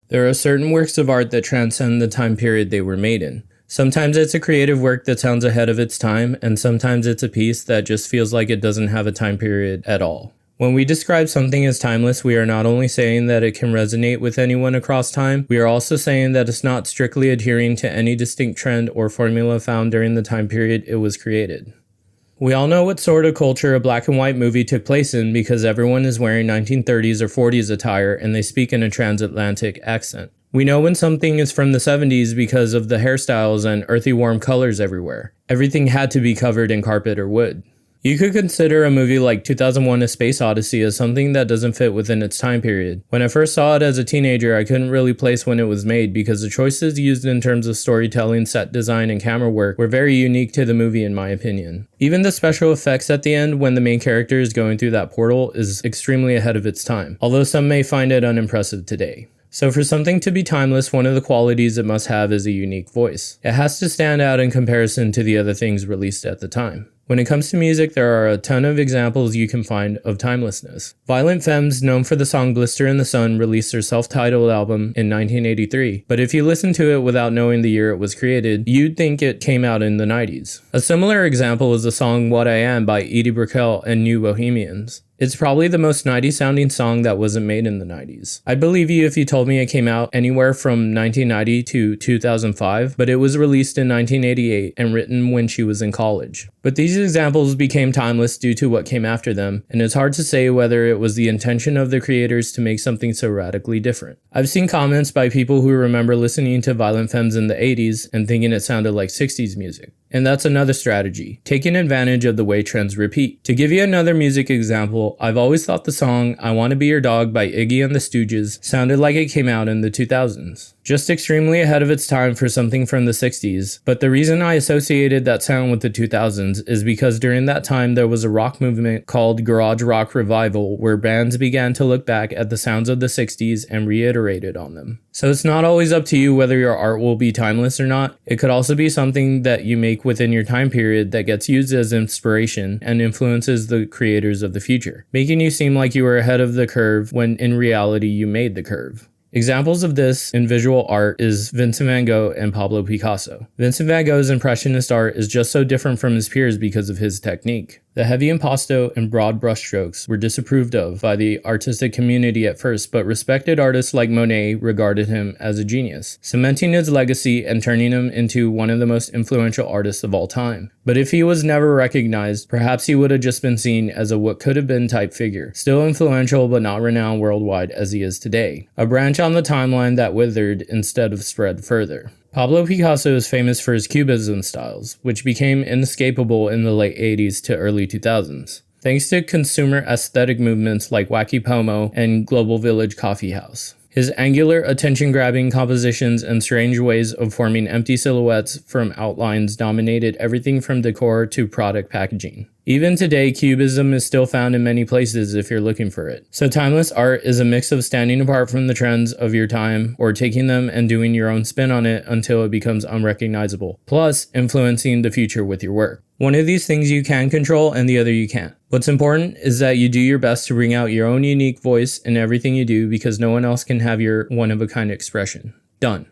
There are certain works of art that transcend the time period they were made in. Sometimes it's a creative work that sounds ahead of its time, and sometimes it's a piece that just feels like it doesn't have a time period at all. When we describe something as timeless, we are not only saying that it can resonate with anyone across time, we are also saying that it's not strictly adhering to any distinct trend or formula found during the time period it was created. We all know what sort of culture a black and white movie took place in because everyone is wearing 1930s or 40s attire and they speak in a transatlantic accent. We know when something is from the 70s because of the hairstyles and earthy warm colors everywhere. Everything had to be covered in carpet or wood. You could consider a movie like 2001: A Space Odyssey as something that doesn't fit within its time period. When I first saw it as a teenager, I couldn't really place when it was made because the choices used in terms of storytelling, set design, and camera work were very unique to the movie in my opinion. Even the special effects at the end when the main character is going through that portal is extremely ahead of its time, although some may find it unimpressive today. So for something to be timeless, one of the qualities it must have is a unique voice. It has to stand out in comparison to the other things released at the time. When it comes to music, there are a ton of examples you can find of timelessness. Violent Femmes, known for the song Blister in the Sun, released their self-titled album in 1983, but if you listen to it without knowing the year it was created, you'd think it came out in the 90s. A similar example is the song What I Am by Edie Brickell and New Bohemians. It's probably the most 90s sounding song that wasn't made in the 90s. I'd believe you if you told me it came out anywhere from 1990 to 2005, but it was released in 1988 and written when she was in college. But these examples became timeless due to what came after them, and it's hard to say whether it was the intention of the creators to make something so radically different. I've seen comments by people who remember listening to Violent Femmes in the 80s and thinking it sounded like 60s music. And that's another strategy, taking advantage of the way trends repeat. To give you another music example, I've always thought the song I Wanna Be Your Dog by Iggy and the Stooges sounded like it came out in the 2000s. Just extremely ahead of its time for something from the 60s, but the reason I associated that sound with the 2000s is because during that time there was a rock movement called garage rock revival where bands began to look back at the sounds of the 60s and reiterated on them. So it's not always up to you whether your art will be timeless or not. It could also be something that you make within your time period that gets used as inspiration and influences the creators of the future, making you seem like you were ahead of the curve when in reality you made the curve. Examples of this in visual art is Vincent van Gogh and Pablo Picasso. Vincent van Gogh's impressionist art is just so different from his peers because of his technique. The heavy impasto and broad brushstrokes were disapproved of by the artistic community at first, but respected artists like Monet regarded him as a genius, cementing his legacy and turning him into one of the most influential artists of all time. But if he was never recognized, perhaps he would have just been seen as a what could have been type figure, still influential but not renowned worldwide as he is today. A branch on the timeline that withered instead of spread further. Pablo Picasso is famous for his Cubism styles, which became inescapable in the late 80s to early 2000s, thanks to consumer aesthetic movements like Wacky Pomo and Global Village Coffee House. His angular, attention-grabbing compositions and strange ways of forming empty silhouettes from outlines dominated everything from decor to product packaging. Even today, Cubism is still found in many places if you're looking for it. So timeless art is a mix of standing apart from the trends of your time or taking them and doing your own spin on it until it becomes unrecognizable, plus influencing the future with your work. One of these things you can control and the other you can't. What's important is that you do your best to bring out your own unique voice in everything you do because no one else can have your one-of-a-kind expression. Done.